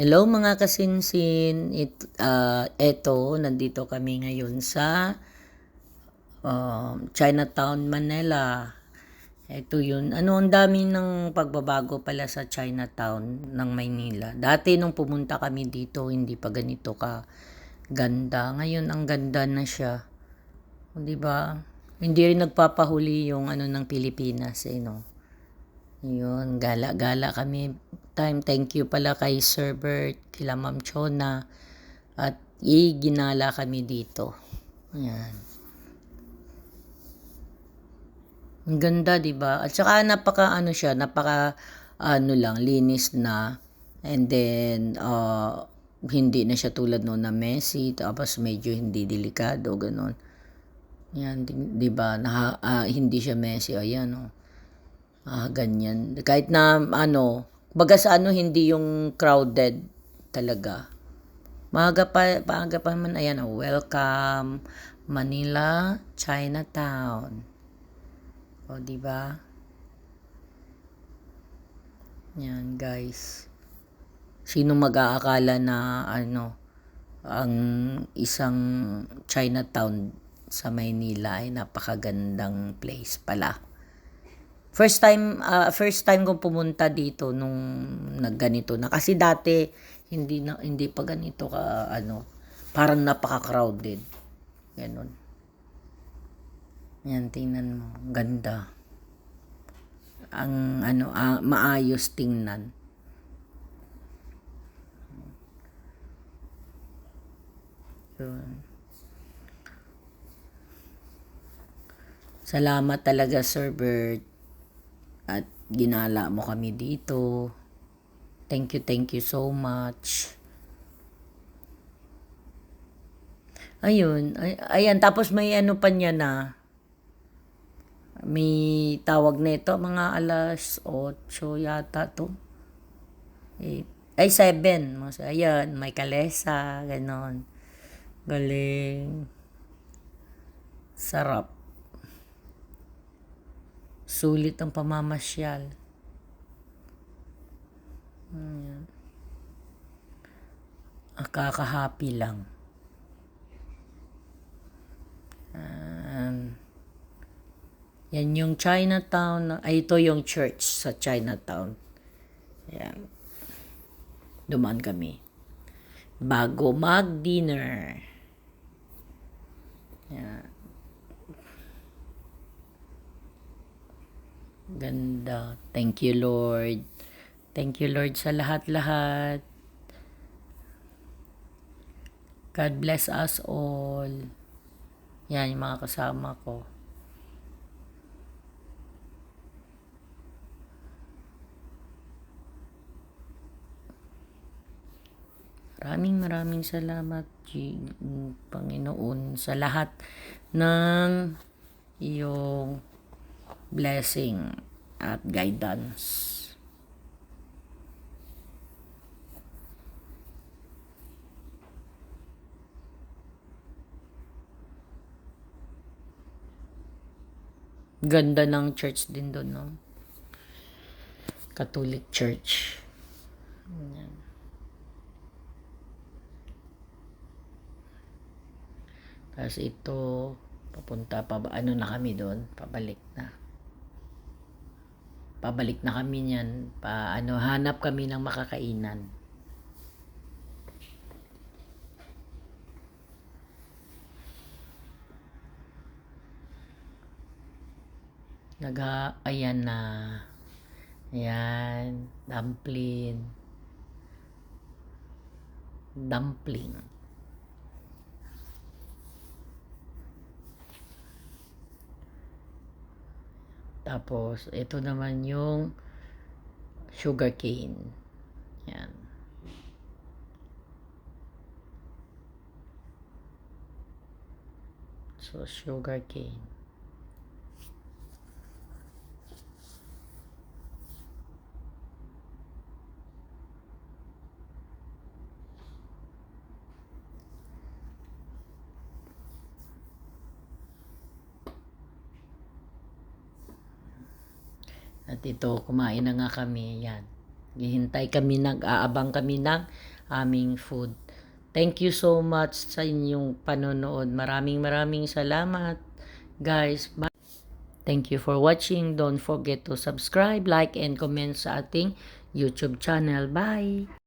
Hello mga kasinsin, eto nandito kami ngayon sa Chinatown, Manila. Ito yun. Ang dami ng pagbabago pala sa Chinatown ng Maynila. Dati nung pumunta kami dito, hindi pa ganito ka ganda. Ngayon ang ganda na siya. 'Di ba? Hindi rin nagpapahuli yung ng Pilipinas, no. Yun, gala-gala kami. Thank you pala kay Sir Bert, kila Ma'am Chona, at ginala kami dito. Ayan. Ang ganda, 'di ba? At saka napaka lang, linis na. And then hindi na siya tulad noon na messy, tapos medyo hindi delikado, ganun. Yan, 'di ba? Hindi siya messy, ayan, oh. Ganyan. Kahit na baga sa hindi yung crowded talaga. Maaga pa man, ayan, oh, welcome Manila, Chinatown. O, di ba? Yan, guys. Sino mag-aakala na ang isang Chinatown sa Maynila ay napakagandang place pala. First time kong pumunta dito nung nagganito na, kasi dati hindi pa ganito ka parang napaka-crowded. Ganun. Yan, tingnan mo, ganda. Ang maayos tingnan. Yun. Salamat talaga, Sir Bert, at ginala mo kami dito. Thank you so much. Ayun, ayan, tapos may pa niya na, may tawag nito, mga alas 8 yata to. 7. Ayan, may kalesa, ganon. Galing. Sarap. Sulit ang pamamasyal. Kakahappy lang. Yan yung Chinatown. Ito yung church sa Chinatown. Yan. Dumaan kami bago mag-dinner. Yan. Ganda. Thank you, Lord. Thank you, Lord, sa lahat-lahat. God bless us all. Yan, yung mga kasama ko. Maraming salamat, Panginoon, sa lahat ng iyong blessing at guidance. Ganda ng church din doon, no? Catholic Church. Yan. Tapos ito, papunta pa na kami doon, pabalik na kami niyan, hanap kami ng makakainan. Ayan na. Ayan, dumpling. Tapos, ito naman yung sugar cane. Yan. So, sugar cane. At ito, kumain na nga kami. Yan. Aabang kami ng aming food. Thank you so much sa inyong panonood. Maraming salamat, guys. Bye. Thank you for watching. Don't forget to subscribe, like, and comment sa ating YouTube channel. Bye!